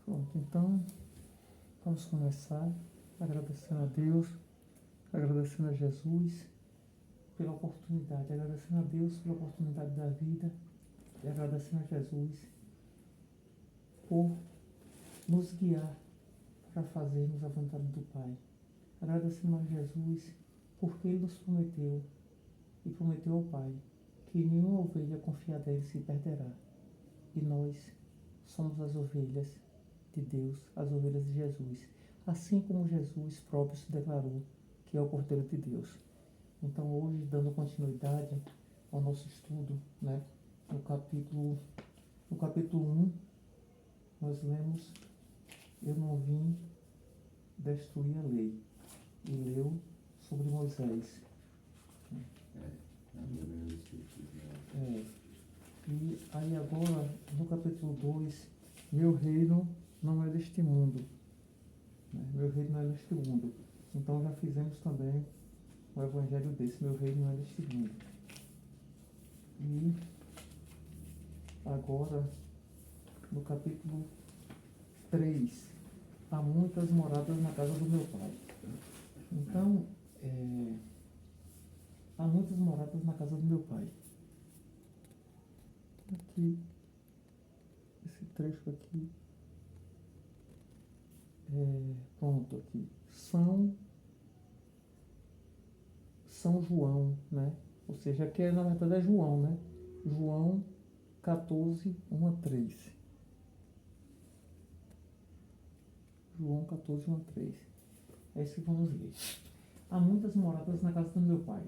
Pronto, então vamos começar agradecendo a Deus, agradecendo a Jesus pela oportunidade, agradecendo a Deus pela oportunidade da vida e agradecendo a Jesus por nos guiar para fazermos a vontade do Pai. Agradecendo a Jesus porque Ele nos prometeu e prometeu ao Pai que nenhuma ovelha confiada a Ele se perderá. E nós somos as ovelhas de Deus, as ovelhas de Jesus, assim como Jesus próprio se declarou que é o Cordeiro de Deus. Então hoje, dando continuidade ao nosso estudo, né, no capítulo 1, nós lemos: eu não vim destruir a lei, e leu sobre Moisés. E aí agora, no capítulo 2, meu reino não é deste mundo. Meu reino não é deste mundo. Então já fizemos também o evangelho desse, meu reino não é deste mundo. E agora, no capítulo 3, há muitas moradas na casa do meu Pai. Então, há muitas moradas na casa do meu Pai. Aqui, esse trecho aqui, pronto, aqui, São João, né? Ou seja, aqui na verdade é João, né? João 14, 1 a 3. João 14, 1 a 3. É isso que vamos ler. Há muitas moradas na casa do meu Pai.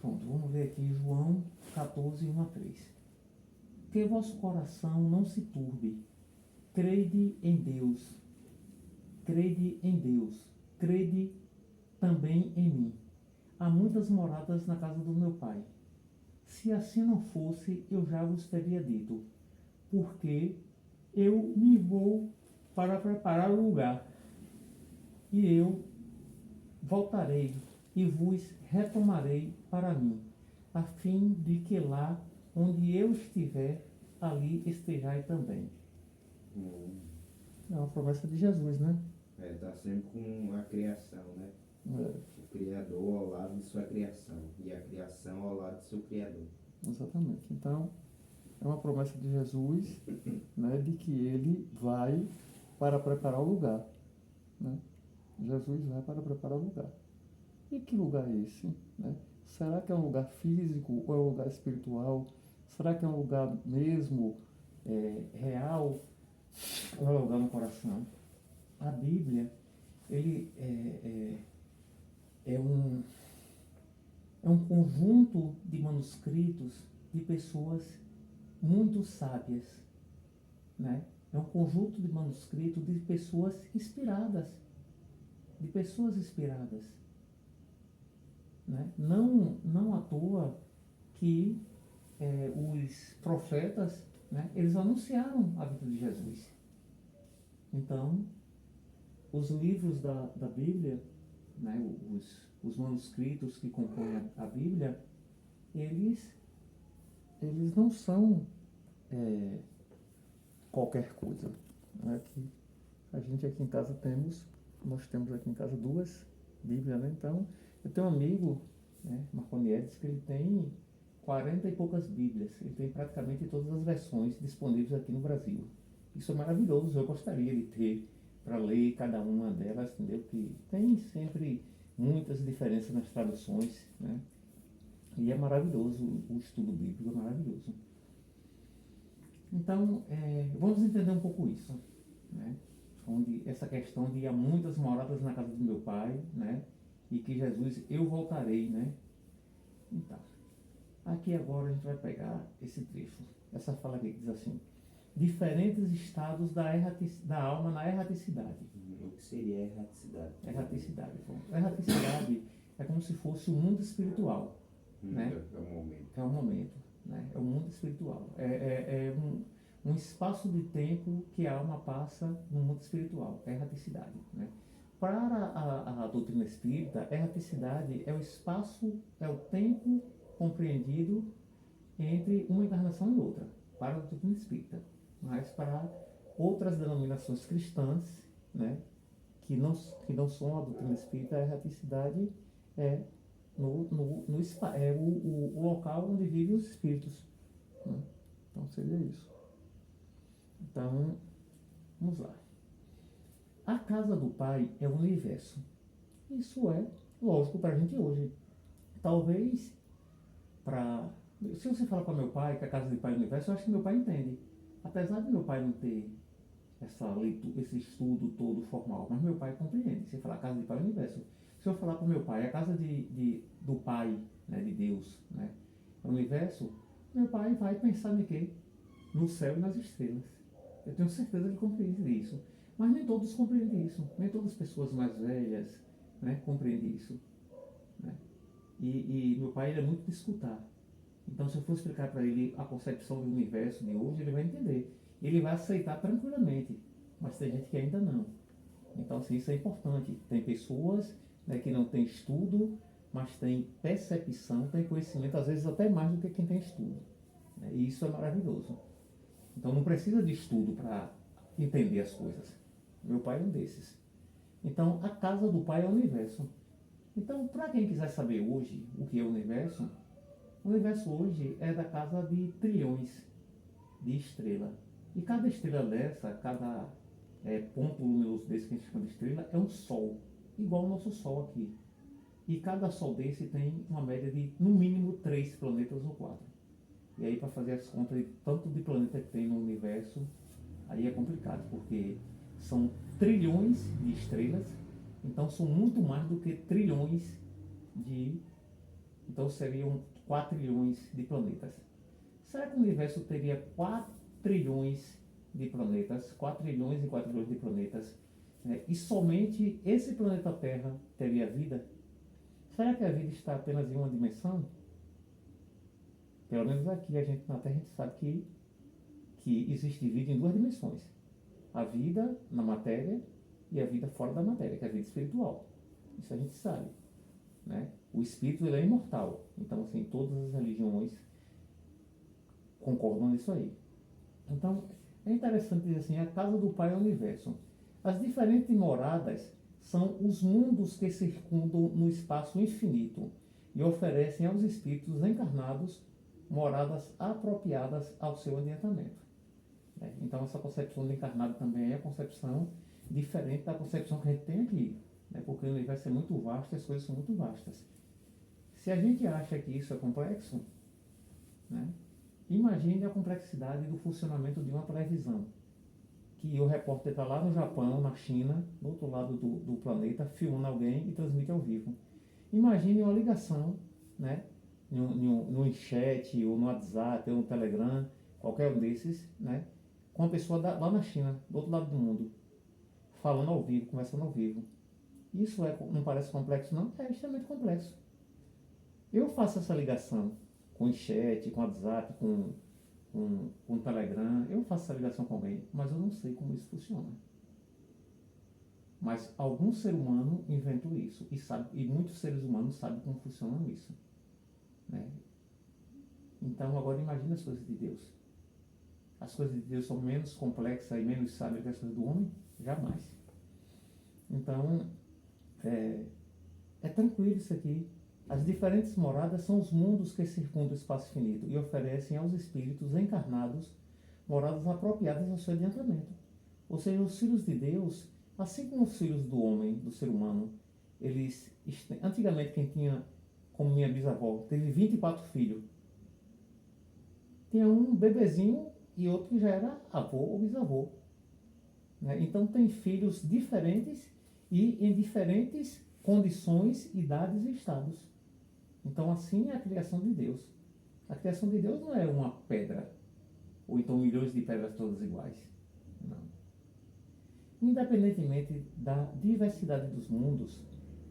Pronto, vamos ver aqui João 14, 1 a 3. Que vosso coração não se turbe. Crede em Deus. Crede em Deus. Crede também em mim. Há muitas moradas na casa do meu Pai. Se assim não fosse, eu já vos teria dito, porque eu me vou para preparar o lugar. E eu voltarei e vos retomarei para mim, a fim de que lá onde eu estiver, ali estejais também. É uma promessa de Jesus, né? Está sempre com a criação, né? O Criador ao lado de sua criação e a criação ao lado de seu Criador. Exatamente. Então, é uma promessa de Jesus, né, de que ele vai para preparar o lugar. Né? Jesus vai para preparar o lugar. E que lugar é esse? Né? Será que é um lugar físico ou é um lugar espiritual? Será que é um lugar mesmo real ou é um lugar no coração? A Bíblia, ele é um conjunto de manuscritos de pessoas muito sábias, né? É um conjunto de manuscritos de pessoas inspiradas, né? Não à toa que os profetas, né, eles anunciaram a vida de Jesus. Então, os livros da Bíblia, né, os manuscritos que compõem a Bíblia, eles não são qualquer coisa. Né? Que a gente aqui em casa nós temos aqui em casa 2 Bíblias, né? Então, eu tenho um amigo, né, Marconiedes, que ele tem 40 e poucas Bíblias. Ele tem praticamente todas as versões disponíveis aqui no Brasil. Isso é maravilhoso, eu gostaria de ter para ler cada uma delas, entendeu? Que tem sempre muitas diferenças nas traduções, né? E é maravilhoso, o estudo bíblico é maravilhoso. Então, vamos entender um pouco isso, né? Onde essa questão de há muitas moradas na casa do meu Pai, né? E que Jesus, eu voltarei, né? Então, aqui agora a gente vai pegar esse trecho, essa fala aqui que diz assim: diferentes estados da alma na erraticidade. O que seria a erraticidade? Erraticidade. Erraticidade é como se fosse o mundo espiritual. Né? É um momento. É um momento. Né? É o mundo espiritual. É um espaço de tempo que a alma passa no mundo espiritual. É erraticidade. Né? Para a doutrina espírita, erraticidade é o espaço, é o tempo compreendido entre uma encarnação e outra, para a doutrina espírita. Mas para outras denominações cristãs, né, que não são a doutrina espírita, a erraticidade é é o local onde vivem os espíritos, né? Então seria isso. Então, vamos lá. A casa do Pai é o universo. Isso é lógico para a gente hoje. Talvez, se você falar para meu pai que a casa do Pai é o universo, eu acho que meu pai entende. Apesar de meu pai não ter essa leitura, esse estudo todo formal, mas meu pai compreende. Se eu falar a casa do Pai é o universo. Se eu falar para meu pai a casa do Pai, né, de Deus, né, é o universo, meu pai vai pensar em quê? No céu e nas estrelas. Eu tenho certeza que ele compreende isso. Mas nem todos compreendem isso. Nem todas as pessoas mais velhas, né, compreendem isso. Né? E meu pai, ele é muito de escutar. Então, se eu for explicar para ele a concepção do universo de hoje, ele vai entender. Ele vai aceitar tranquilamente. Mas tem gente que ainda não. Então, assim, isso é importante. Tem pessoas, né, que não têm estudo, mas têm percepção, têm conhecimento, às vezes até mais do que quem tem estudo. Né? E isso é maravilhoso. Então, não precisa de estudo para entender as coisas. Meu pai é um desses. Então, a casa do Pai é o universo. Então, para quem quiser saber hoje o que é o universo hoje é da casa de trilhões de estrelas. E cada estrela dessa, cada ponto luminoso desse que a gente chama de estrela, é um sol, igual o nosso Sol aqui. E cada sol desse tem uma média de, no mínimo, 3 planetas ou 4. E aí, para fazer as contas de tanto de planeta que tem no universo, aí é complicado, porque são trilhões de estrelas, então são muito mais do que trilhões de... Então seriam 4 trilhões de planetas. Será que o universo teria 4 trilhões de planetas, 4 trilhões e 4 trilhões de planetas, né? E somente esse planeta Terra teria vida? Será que a vida está apenas em uma dimensão? Pelo menos aqui a gente na Terra a gente sabe que existe vida em 2 dimensões. A vida na matéria e a vida fora da matéria, que é a vida espiritual. Isso a gente sabe, né? O espírito, ele é imortal. Então, assim, todas as religiões concordam nisso aí. Então, é interessante dizer assim, a casa do Pai é o universo. As diferentes moradas são os mundos que circundam no espaço infinito e oferecem aos espíritos encarnados moradas apropriadas ao seu adiantamento. Então, essa concepção de encarnado também é a concepção diferente da concepção que a gente tem aqui, né? Porque o universo é muito vasto e as coisas são muito vastas. Se a gente acha que isso é complexo, né, imagine a complexidade do funcionamento de uma televisão. Que o repórter está lá no Japão, na China, do outro lado do planeta, filmando alguém e transmite ao vivo. Imagine uma ligação, né, no chat, ou no WhatsApp, ou no Telegram, qualquer um desses, né, com uma pessoa lá na China, do outro lado do mundo, falando ao vivo, conversando ao vivo. Isso não parece complexo, não? É extremamente complexo. Eu faço essa ligação com o chat, com o WhatsApp, com o Telegram, eu faço essa ligação com alguém, mas eu não sei como isso funciona. Mas algum ser humano inventou isso e muitos seres humanos sabem como funciona isso, né? Então agora imagine as coisas de Deus. As coisas de Deus são menos complexas e menos sábias que as coisas do homem? Jamais. Então, é tranquilo isso aqui. As diferentes moradas são os mundos que circundam o espaço finito e oferecem aos espíritos encarnados moradas apropriadas ao seu adiantamento. Ou seja, os filhos de Deus, assim como os filhos do homem, do ser humano, antigamente quem tinha, como minha bisavó, teve 24 filhos. Tinha um bebezinho e outro que já era avô ou bisavô, né? Então tem filhos diferentes e em diferentes condições, idades e estados. Então assim é a criação de Deus. A criação de Deus não é uma pedra, ou então milhões de pedras todas iguais. Não. Independentemente da diversidade dos mundos,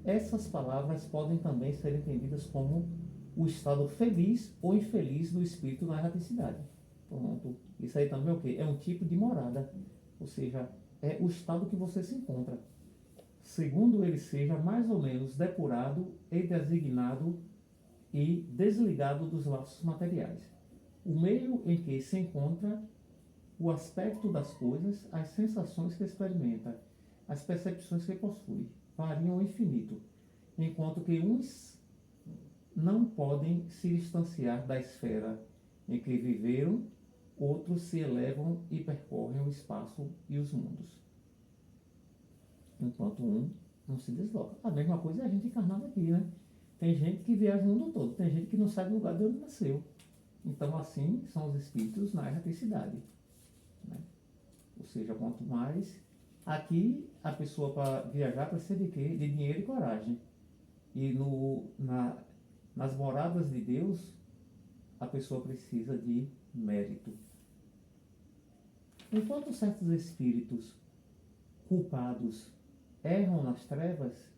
essas palavras podem também ser entendidas como o estado feliz ou infeliz do espírito na erraticidade. Pronto. Isso aí também é o quê? É um tipo de morada. Ou seja, é o estado que você se encontra. Segundo ele seja mais ou menos depurado e designado e desligado dos laços materiais. O meio em que se encontra o aspecto das coisas, as sensações que experimenta, as percepções que possui, variam ao infinito, enquanto que uns não podem se distanciar da esfera em que viveram, outros se elevam e percorrem o espaço e os mundos, enquanto um não se desloca. A mesma coisa é a gente encarnado aqui, né? Tem gente que viaja o mundo todo, tem gente que não sabe o lugar de onde nasceu. Então, assim, são os espíritos na erraticidade, né? Ou seja, quanto mais... Aqui, a pessoa para viajar precisa de quê? De dinheiro e coragem. E nas moradas de Deus, a pessoa precisa de mérito. Enquanto certos espíritos culpados erram nas trevas,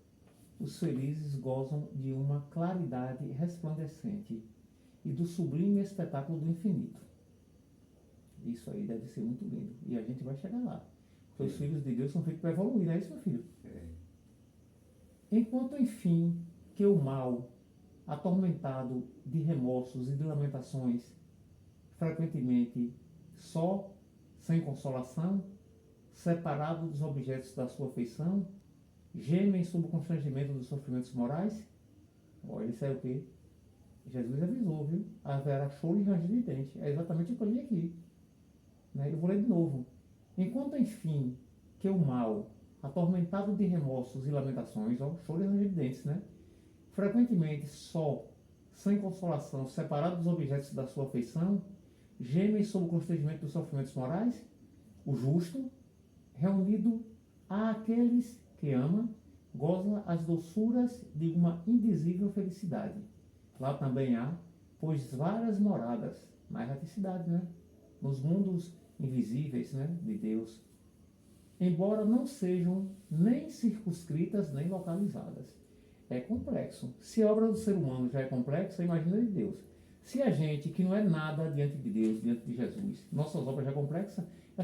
os felizes gozam de uma claridade resplandecente e do sublime espetáculo do infinito. Isso aí deve ser muito lindo. E a gente vai chegar lá. Porque os filhos de Deus são feitos para evoluir, não é isso, meu filho? Enquanto, enfim, que o mal, atormentado de remorsos e de lamentações, frequentemente só, sem consolação, separado dos objetos da sua afeição, gemem sob o constrangimento dos sofrimentos morais. Olha, isso é o quê? Jesus avisou, viu? Haverá choro e ranger de dente. É exatamente o que eu li aqui, né? Eu vou ler de novo. Enquanto, enfim, que o mal, atormentado de remorsos e lamentações, ó, choro e ranger de dentes, né? Frequentemente só, sem consolação, separado dos objetos da sua afeição, gemem sob o constrangimento dos sofrimentos morais, o justo, reunido àqueles que ama, goza as doçuras de uma indizível felicidade. Lá também há, pois, várias moradas, na erraticidade, né? Nos mundos invisíveis, né, de Deus, embora não sejam nem circunscritas nem localizadas. É complexo. Se a obra do ser humano já é complexa, imagina de Deus. Se a gente, que não é nada diante de Deus, diante de Jesus, nossas obras já é complexa, é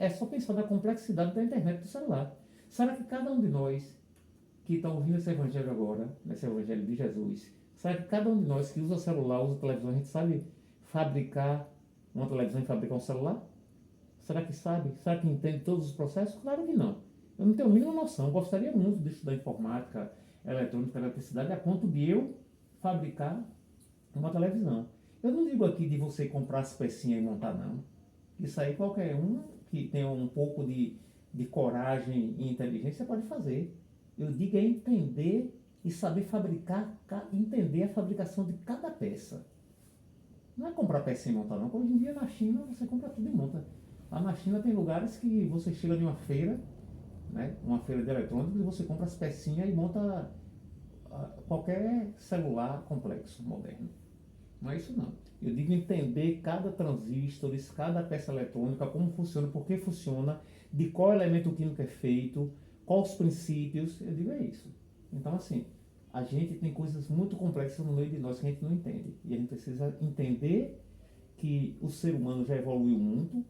só pensar na complexidade da internet do celular. Será que cada um de nós que está ouvindo esse evangelho agora, esse evangelho de Jesus, será que cada um de nós que usa celular, usa televisão, a gente sabe fabricar uma televisão e fabricar um celular? Será que sabe? Será que entende todos os processos? Claro que não. Eu não tenho a mínima noção. Eu gostaria muito de estudar informática, eletrônica, eletricidade, a ponto de eu fabricar uma televisão. Eu não digo aqui de você comprar as pecinhas e montar, não. Isso aí qualquer um que tenha um pouco de coragem e inteligência pode fazer. Eu digo é entender e saber fabricar, entender a fabricação de cada peça. Não é comprar peça e montar, não. Hoje em dia na China você compra tudo e monta. Lá na China tem lugares que você chega em uma feira, né, uma feira de eletrônicos, e você compra as pecinhas e monta qualquer celular complexo, moderno. Não é isso não. Eu digo entender cada transistor, cada peça eletrônica, como funciona, por que funciona, de qual elemento químico é feito, quais os princípios. Eu digo é isso. Então assim, a gente tem coisas muito complexas no meio de nós que a gente não entende. E a gente precisa entender que o ser humano já evoluiu muito,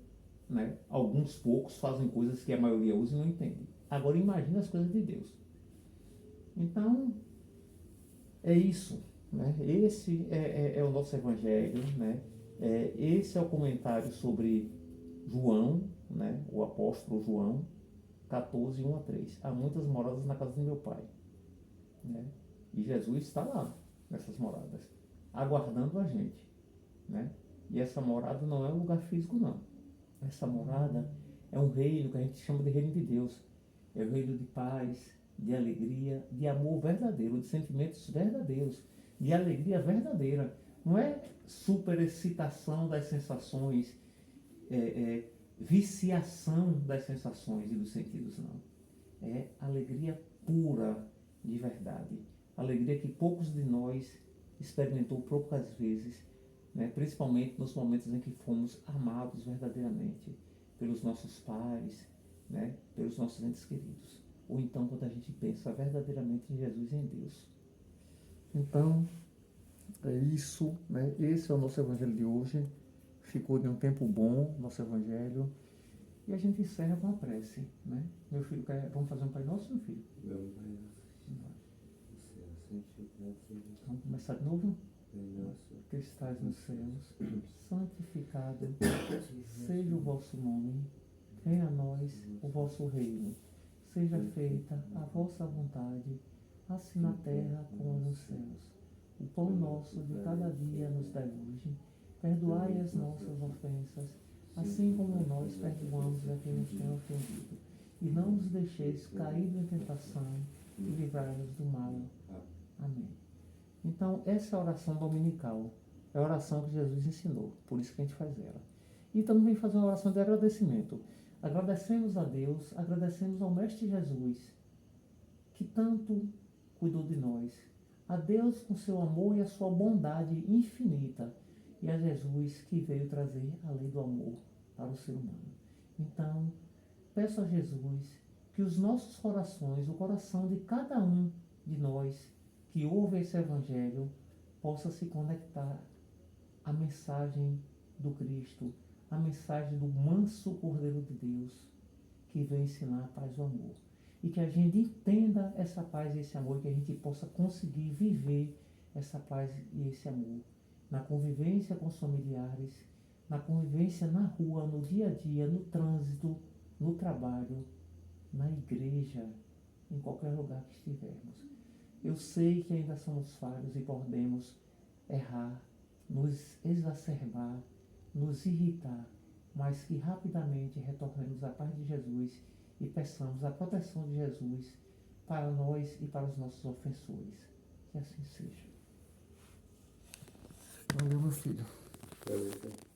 né? Alguns poucos fazem coisas que a maioria usa e não entende. Agora imagine as coisas de Deus. Então, é isso, né? Esse é o nosso evangelho, né? Esse é o comentário sobre João, né? O apóstolo João, 14, 1 a 3. Há muitas moradas na casa do meu pai, né? E Jesus está lá, nessas moradas, aguardando a gente, né? E essa morada não é um lugar físico, não. Essa morada é um reino que a gente chama de reino de Deus. É o reino de paz, de alegria, de amor verdadeiro, de sentimentos verdadeiros, de alegria verdadeira. Não é superexcitação das sensações, viciação das sensações e dos sentidos, não. É alegria pura de verdade. Alegria que poucos de nós experimentou poucas vezes, né? Principalmente nos momentos em que fomos amados verdadeiramente pelos nossos pais, né? Pelos nossos entes queridos. Ou então quando a gente pensa verdadeiramente em Jesus e em Deus. Então, é isso, né? Esse é o nosso evangelho de hoje. Ficou de um tempo bom, nosso evangelho. E a gente encerra com a prece, né? Meu filho, vamos fazer um Pai Nosso, meu filho? Vamos, Pai Nosso. Vamos começar de novo? que estais nos céus, santificado seja o vosso nome, venha a nós o vosso reino, seja feita a vossa vontade, assim na terra como nos céus. O pão nosso de cada dia nos dai hoje, perdoai as nossas ofensas, assim como nós perdoamos a quem nos tem ofendido. E não nos deixeis cair em tentação, e livrai-nos do mal. Amém. Então, essa é a oração dominical. É a oração que Jesus ensinou, por isso que a gente faz ela. E também vem fazer uma oração de agradecimento. Agradecemos a Deus, agradecemos ao Mestre Jesus, que tanto cuidou de nós. A Deus com seu amor e a sua bondade infinita. E a Jesus que veio trazer a lei do amor para o ser humano. Então, peço a Jesus que os nossos corações, o coração de cada um de nós que ouve esse Evangelho, possa se conectar à mensagem do Cristo, à mensagem do manso Cordeiro de Deus, que vem ensinar a paz e o amor. E que a gente entenda essa paz e esse amor, que a gente possa conseguir viver essa paz e esse amor na convivência com os familiares, na convivência na rua, no dia a dia, no trânsito, no trabalho, na igreja, em qualquer lugar que estivermos. Eu sei que ainda somos falhos e podemos errar, nos exacerbar, nos irritar, mas que rapidamente retornemos à paz de Jesus e peçamos a proteção de Jesus para nós e para os nossos ofensores. Que assim seja. Valeu, meu filho. Valeu.